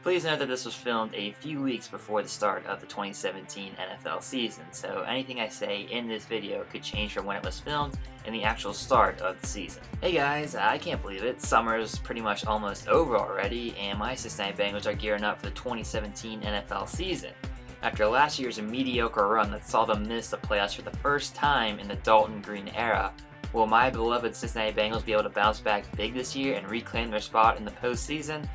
Please note that this was filmed a few weeks before the start of the 2017 NFL season, so anything I say in this video could change from when it was filmed and the actual start of the season. Hey guys, I can't believe it. Summer's pretty much almost over already, and my Cincinnati Bengals are gearing up for the 2017 NFL season. After last year's mediocre run that saw them miss the playoffs for the first time in the Dalton Green era, will my beloved Cincinnati Bengals be able to bounce back big this year and reclaim their spot in the postseason?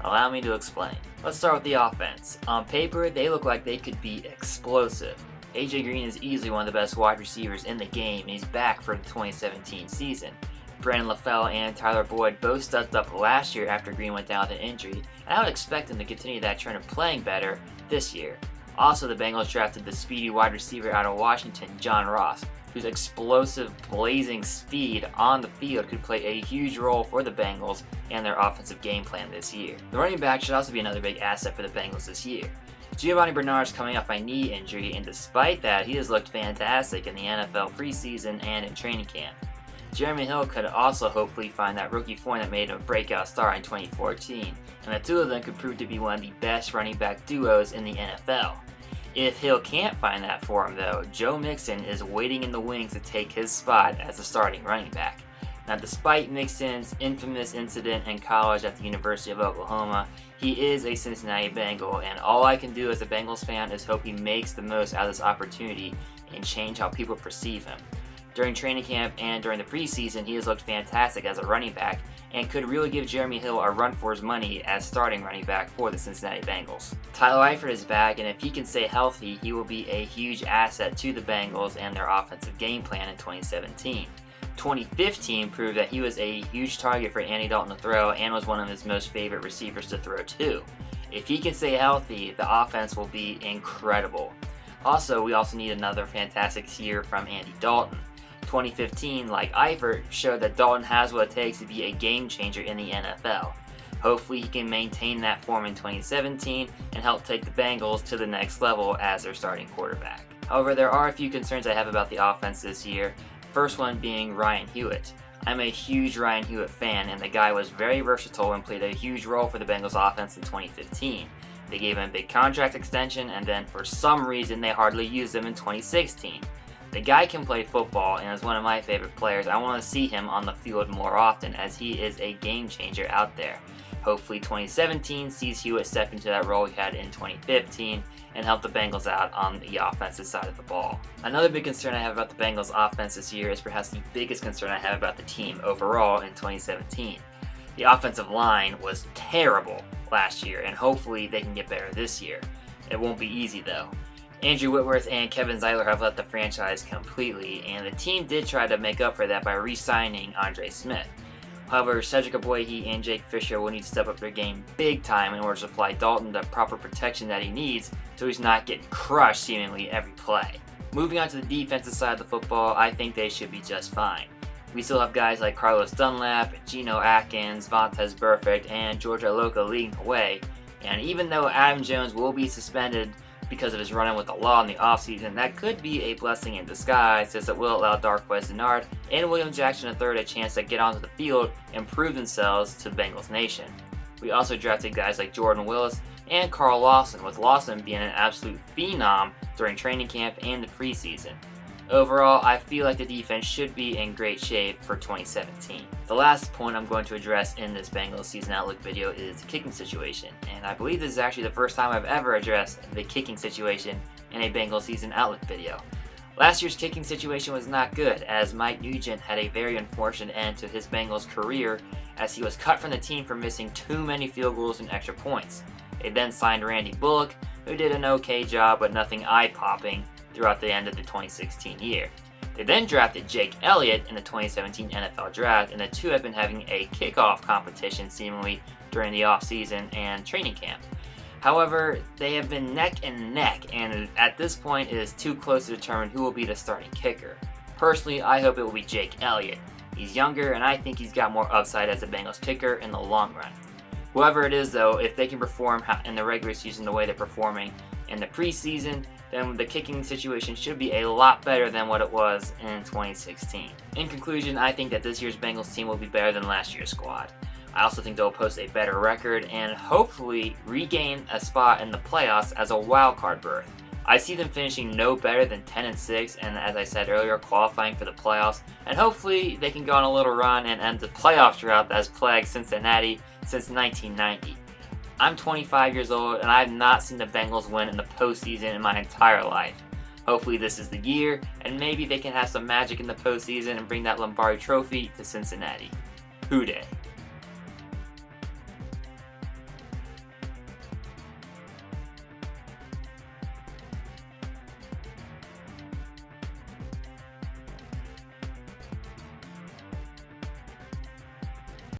Allow me to explain. Let's start with the offense. On paper, they look like they could be explosive. AJ Green is easily one of the best wide receivers in the game, and he's back for the 2017 season. Brandon LaFell and Tyler Boyd both stepped up last year after Green went down with an injury, and I would expect them to continue that trend of playing better this year. Also, the Bengals drafted the speedy wide receiver out of Washington, John Ross, whose explosive, blazing speed on the field could play a huge role for the Bengals and their offensive game plan this year. The running back should also be another big asset for the Bengals this year. Giovanni Bernard is coming off a knee injury, and despite that, he has looked fantastic in the NFL preseason and in training camp. Jeremy Hill could also hopefully find that rookie form that made him a breakout star in 2014, and the two of them could prove to be one of the best running back duos in the NFL. If Hill can't find that for him though, Joe Mixon is waiting in the wings to take his spot as the starting running back. Now, despite Mixon's infamous incident in college at the University of Oklahoma, he is a Cincinnati Bengal, and all I can do as a Bengals fan is hope he makes the most out of this opportunity and change how people perceive him. During training camp and during the preseason, he has looked fantastic as a running back and could really give Jeremy Hill a run for his money as starting running back for the Cincinnati Bengals. Tyler Eifert is back, and if he can stay healthy, he will be a huge asset to the Bengals and their offensive game plan in 2017. 2015 proved that he was a huge target for Andy Dalton to throw and was one of his most favorite receivers to throw to. If he can stay healthy, the offense will be incredible. Also, we also need another fantastic year from Andy Dalton. 2015, like Eifert, showed that Dalton has what it takes to be a game changer in the NFL. Hopefully he can maintain that form in 2017 and help take the Bengals to the next level as their starting quarterback. However, there are a few concerns I have about the offense this year, first one being Ryan Hewitt. I'm a huge Ryan Hewitt fan, and the guy was very versatile and played a huge role for the Bengals offense in 2015. They gave him a big contract extension, and then for some reason they hardly used him in 2016. The guy can play football and is one of my favorite players. I want to see him on the field more often as he is a game changer out there. Hopefully 2017 sees Hewitt step into that role he had in 2015 and help the Bengals out on the offensive side of the ball. Another big concern I have about the Bengals offense this year is perhaps the biggest concern I have about the team overall in 2017. The offensive line was terrible last year, and hopefully they can get better this year. It won't be easy though. Andrew Whitworth and Kevin Zeitler have left the franchise completely, and the team did try to make up for that by re-signing Andre Smith. However, Cedric Aboyhe and Jake Fisher will need to step up their game big time in order to supply Dalton the proper protection that he needs so he's not getting crushed seemingly every play. Moving on to the defensive side of the football, I think they should be just fine. We still have guys like Carlos Dunlap, Geno Atkins, Vontaze Burfict, and George Iloka leading the way, and even though Adam Jones will be suspended because of his run-in with the law in the offseason, that could be a blessing in disguise, as it will allow Darqueze Dennard and William Jackson III a chance to get onto the field and prove themselves to Bengals Nation. We also drafted guys like Jordan Willis and Carl Lawson, with Lawson being an absolute phenom during training camp and the preseason. Overall, I feel like the defense should be in great shape for 2017. The last point I'm going to address in this Bengals season outlook video is the kicking situation, and I believe this is actually the first time I've ever addressed the kicking situation in a Bengals season outlook video. Last year's kicking situation was not good, as Mike Nugent had a very unfortunate end to his Bengals career as he was cut from the team for missing too many field goals and extra points. They then signed Randy Bullock, who did an okay job but nothing eye-popping throughout the end of the 2016 year. They then drafted Jake Elliott in the 2017 NFL Draft, and the two have been having a kickoff competition seemingly during the offseason and training camp. However, they have been neck and neck, and at this point it is too close to determine who will be the starting kicker. Personally, I hope it will be Jake Elliott. He's younger, and I think he's got more upside as a Bengals kicker in the long run. Whoever it is though, if they can perform in the regular season the way they're performing in the preseason, then the kicking situation should be a lot better than what it was in 2016. In conclusion, I think that this year's Bengals team will be better than last year's squad. I also think they'll post a better record and hopefully regain a spot in the playoffs as a wild card berth. I see them finishing no better than 10-6, and as I said earlier, qualifying for the playoffs, and hopefully they can go on a little run and end the playoff drought that has plagued Cincinnati since 1990. I'm 25 years old, and I have not seen the Bengals win in the postseason in my entire life. Hopefully this is the year, and maybe they can have some magic in the postseason and bring that Lombardi trophy to Cincinnati. Hoo day.